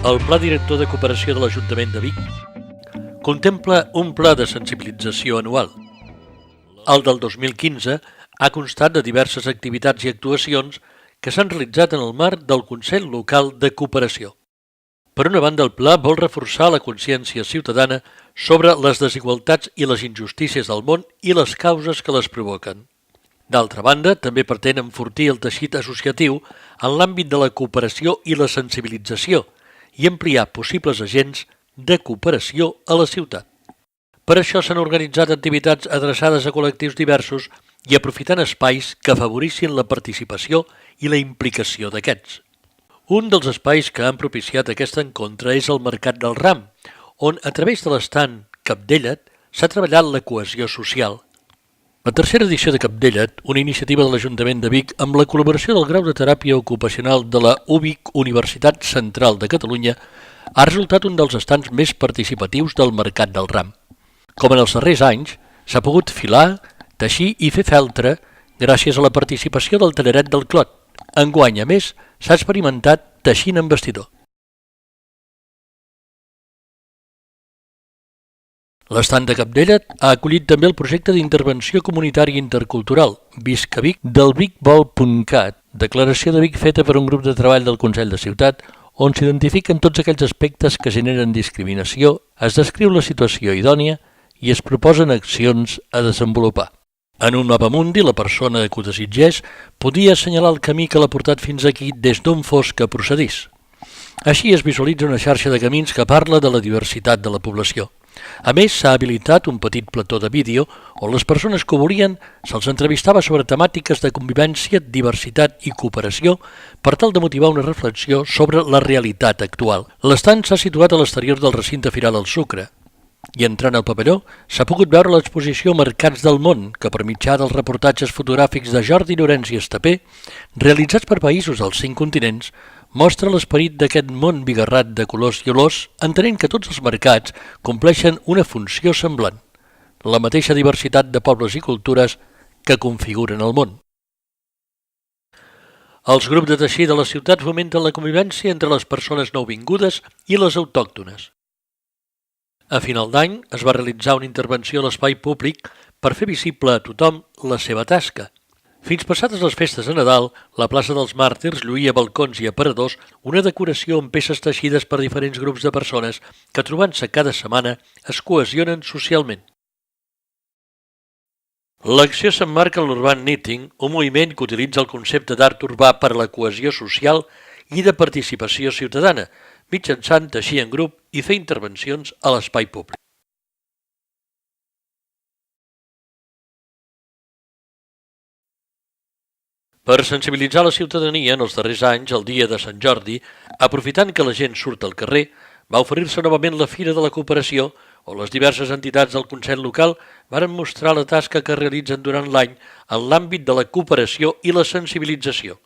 El Pla Director de Cooperació de l'Ajuntament de Vic contempla un pla de sensibilització anual. El del 2015 ha constat de diverses activitats i actuacions que s'han realitzat en el marc del Consell Local de Cooperació. Per una banda, el pla vol reforçar la consciència ciutadana sobre les desigualtats i les injustícies del món i les causes que les provoquen. D'altra banda, també pretén enfortir el teixit associatiu en l'àmbit de la cooperació i la sensibilització i ampliar possibles agents de cooperació a la ciutat. Per això s'han organitzat activitats adreçades a col·lectius diversos i aprofitant espais que afavorissin la participació i la implicació d'aquests. Un dels espais que han propiciat aquest encontre és el Mercat del Ram, on a través de l'estand Cabdellet s'ha treballat la cohesió social. La tercera edició de Cabdellet, una iniciativa de l'Ajuntament de Vic amb la col·laboració del Grau de Teràpia Ocupacional de la UVic Universitat Central de Catalunya, ha resultat un dels estands més participatius del Mercat del Ram. Com en els darrers anys, s'ha pogut filar, teixir i fer feltre gràcies a la participació del Talleret del Clot. Enguany, a més, s'ha experimentat teixint en bastidor. L'estand de Cabdellet ha acollit també el projecte d'intervenció comunitària intercultural Visca Vic del vicvol.cat, declaració de Vic feta per un grup de treball del Consell de Ciutat on s'identifiquen tots aquells aspectes que generen discriminació, es descriu la situació idònia i es proposen accions a desenvolupar. En un mapamundi, la persona que ho desitgés podia assenyalar el camí que l'ha portat fins aquí des d'on fos que procedís. Així es visualitza una xarxa de camins que parla de la diversitat de la població. A més, s'ha habilitat un petit plató de vídeo on les persones que ho volien se'ls entrevistava sobre temàtiques de convivència, diversitat i cooperació per tal de motivar una reflexió sobre la realitat actual. L'estand s'ha situat a l'exterior del recinte Firal al Sucre i entrant al pavelló s'ha pogut veure l'exposició Mercats del Món que per mitjà dels reportatges fotogràfics de Jordi Llorenç i Estapé, realitzats per països dels 5 continents, mostra l'esperit d'aquest món bigarrat de colors i olors, entenent que tots els mercats compleixen una funció semblant, la mateixa diversitat de pobles i cultures que configuren el món. Els grups de teixir de la ciutat fomenten la convivència entre les persones nouvingudes i les autòctones. A final d'any es va realitzar una intervenció a l'espai públic per fer visible a tothom la seva tasca. Fins passades les festes de Nadal, la plaça dels Màrtirs lluïa balcons i aparadors una decoració amb peces teixides per diferents grups de persones que, trobant-se cada setmana, es cohesionen socialment. L'acció s'emmarca en l'Urban Knitting, un moviment que utilitza el concepte d'art urbà per a la cohesió social i de participació ciutadana, mitjançant teixir en grup i fer intervencions a l'espai públic. Per sensibilitzar la ciutadania en els darrers anys, el dia de Sant Jordi, aprofitant que la gent surt al carrer, va oferir-se novament la Fira de la Cooperació, on les diverses entitats del Consell Local varen mostrar la tasca que realitzen durant l'any en l'àmbit de la cooperació i la sensibilització.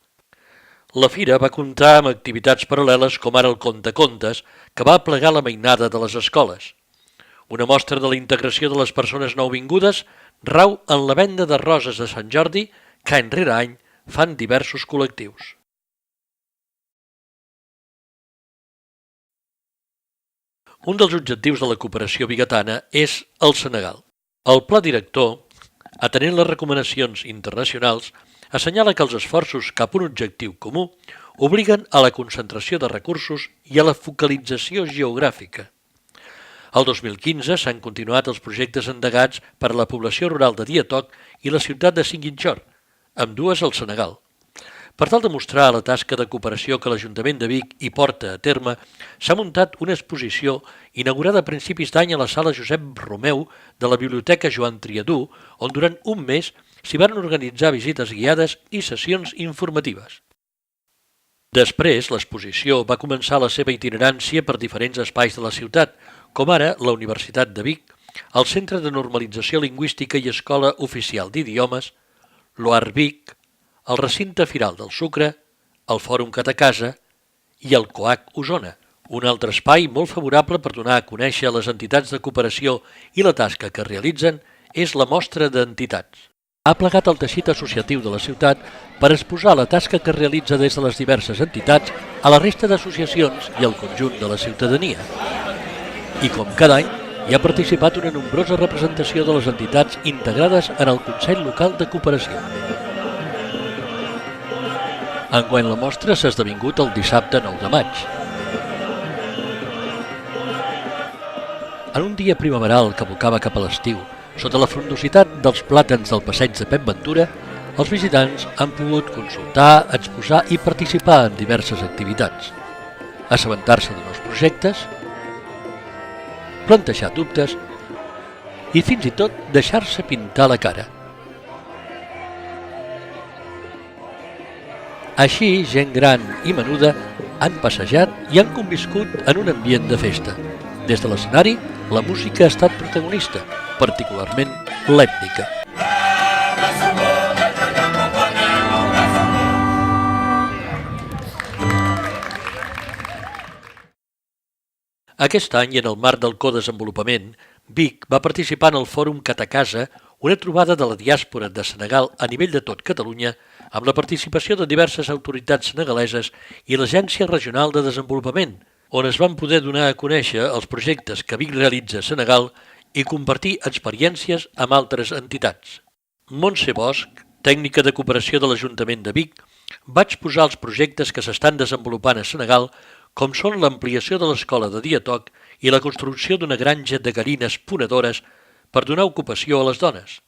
La Fira va comptar amb activitats paral·leles com ara el Contacontes, que va aplegar la mainada de les escoles. Una mostra de la integració de les persones nouvingudes rau en la venda de roses de Sant Jordi que any rere any fan diversos col·lectius. Un dels objectius de la cooperació bigatana és el Senegal. El pla director, atenent les recomanacions internacionals, assenyala que els esforços cap a un objectiu comú obliguen a la concentració de recursos i a la focalització geogràfica. El 2015 s'han continuat els projectes endegats per a la població rural de Diatoc i la ciutat de Ziguinchor, ambdues al Senegal. Per tal de mostrar la tasca de cooperació que l'Ajuntament de Vic hi porta a terme, s'ha muntat una exposició inaugurada a principis d'any a la sala Josep Romeu de la Biblioteca Joan Triadú, on durant un mes s'hi van organitzar visites guiades i sessions informatives. Després, l'exposició va començar la seva itinerància per diferents espais de la ciutat, com ara la Universitat de Vic, el Centre de Normalització Lingüística i Escola Oficial d'Idiomes, l'OAR Vic, el recinte Firal del Sucre, el Fòrum Catacasa i el COAC Osona, un altre espai molt favorable per donar a conèixer les entitats de cooperació i la tasca que realitzen és la mostra d'entitats. ha plegat el teixit associatiu de la ciutat per exposar la tasca que realitza des de les diverses entitats a la resta d'associacions i al conjunt de la ciutadania. I com cada any, hi ha participat una nombrosa representació de les entitats integrades en el Consell Local de Cooperació. Enguany la mostra s'ha esdevingut el dissabte 9 de maig. En un dia primaveral que abocava cap a l'estiu, sota la frondositat dels plàtans del passeig de Pep Ventura, els visitants han pogut consultar, exposar i participar en diverses activitats, assabentar-se de nous projectes, plantejar dubtes i fins i tot deixar-se pintar la cara. Així, gent gran i menuda han passejat i han conviscut en un ambient de festa. Des de l'escenari, la música ha estat protagonista, particularment l'ètnica. Aquest any, en el marc del codesenvolupament, Vic va participar en el Fòrum Catacasa, una trobada de la diàspora de Senegal a nivell de tot Catalunya, amb la participació de diverses autoritats senegaleses i l'Agència Regional de Desenvolupament, on es van poder donar a conèixer els projectes que Vic realitza a Senegal i compartir experiències amb altres entitats. Montse Bosch, tècnica de cooperació de l'Ajuntament de Vic, va exposar els projectes que s'estan desenvolupant a Senegal, com són l'ampliació de l'escola de Diatoc i la construcció d'una granja de gallines ponedores per donar ocupació a les dones.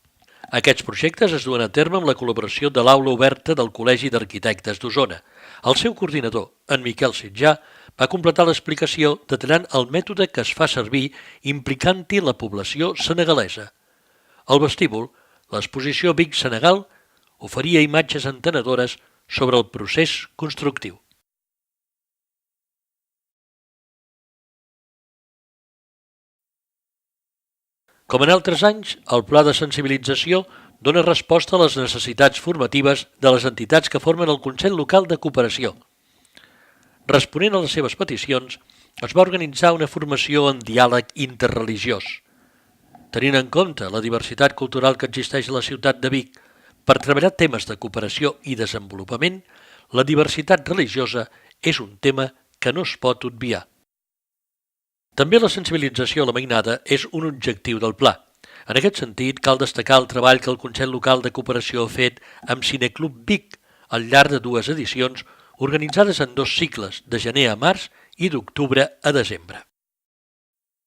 Aquests projectes es duen a terme amb la col·laboració de l'Aula Oberta del Col·legi d'Arquitectes d'Osona. El seu coordinador, en Miquel Sitjà, va completar l'explicació detallant el mètode que es fa servir implicant-hi la població senegalesa. Al vestíbul, l'exposició Vic Senegal oferia imatges entenedores sobre el procés constructiu. Com en altres anys, el pla de sensibilització dona resposta a les necessitats formatives de les entitats que formen el Consell Local de Cooperació. Responent a les seves peticions, es va organitzar una formació en diàleg interreligiós. Tenint en compte la diversitat cultural que existeix a la ciutat de Vic, per treballar temes de cooperació i desenvolupament, la diversitat religiosa és un tema que no es pot obviar. També la sensibilització a la mainada és un objectiu del pla. En aquest sentit, cal destacar el treball que el Consell Local de Cooperació ha fet amb Cineclub Vic al llarg de 2 edicions organitzades en 2 cicles, de gener a març i d'octubre a desembre.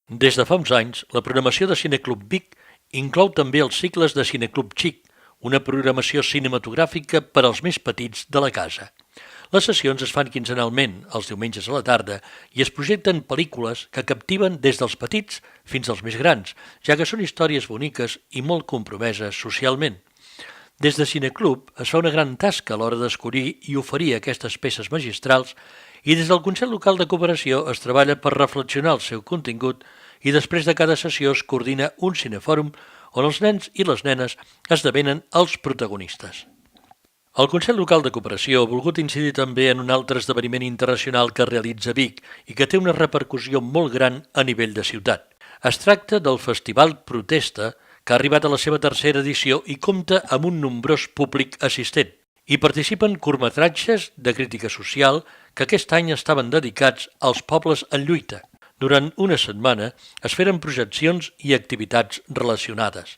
Des de fa uns anys, la programació de Cineclub Vic inclou també els cicles de Cineclub Xic, una programació cinematogràfica per als més petits de la casa. Les sessions es fan quinzenalment, els diumenges a la tarda, i es projecten pel·lícules que captiven des dels petits fins als més grans, ja que són històries boniques i molt compromeses socialment. Des de Cineclub es fa una gran tasca a l'hora d'escollir i oferir aquestes peces magistrals i des del Consell Local de Cooperació es treballa per reflexionar el seu contingut i després de cada sessió es coordina un cinefòrum on els nens i les nenes esdevenen els protagonistes. El Consell Local de Cooperació ha volgut incidir també en un altre esdeveniment internacional que realitza Vic i que té una repercussió molt gran a nivell de ciutat. Es tracta del Festival Protesta, que ha arribat a la seva 3a edició i compta amb un nombrós públic assistent. Hi participen curtmetratges de crítica social que aquest any estaven dedicats als pobles en lluita. Durant una setmana es feren projeccions i activitats relacionades.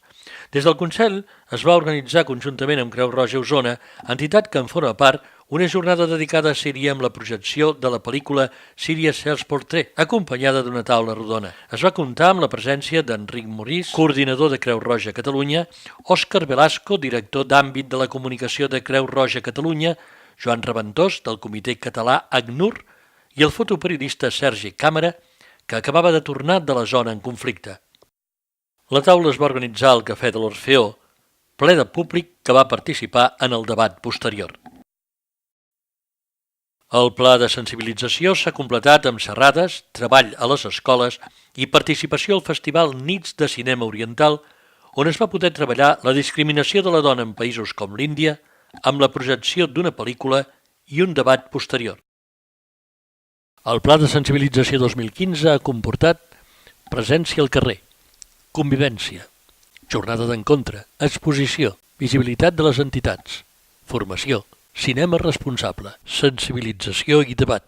Des del Consell es va organitzar conjuntament amb Creu Roja Osona, entitat que en forma part, una jornada dedicada a Síria amb la projecció de la pel·lícula Síria Self Portrait, acompanyada d'una taula rodona. Es va comptar amb la presència d'Enric Morís, coordinador de Creu Roja Catalunya, Òscar Velasco, director d'àmbit de la comunicació de Creu Roja Catalunya, Joan Reventós, del comitè català ACNUR, i el fotoperiodista Sergi Càmera, que acabava de tornar de la zona en conflicte. La taula es va organitzar al Cafè de l'Orfeó, ple de públic que va participar en el debat posterior. El pla de sensibilització s'ha completat amb xerrades, treball a les escoles i participació al Festival Nits de Cinema Oriental, on es va poder treballar la discriminació de la dona en països com l'Índia, amb la projecció d'una pel·lícula i un debat posterior. El pla de sensibilització 2015 ha comportat presència al carrer, convivència, jornada d'encontre, exposició, visibilitat de les entitats, formació, cinema responsable, sensibilització i debat.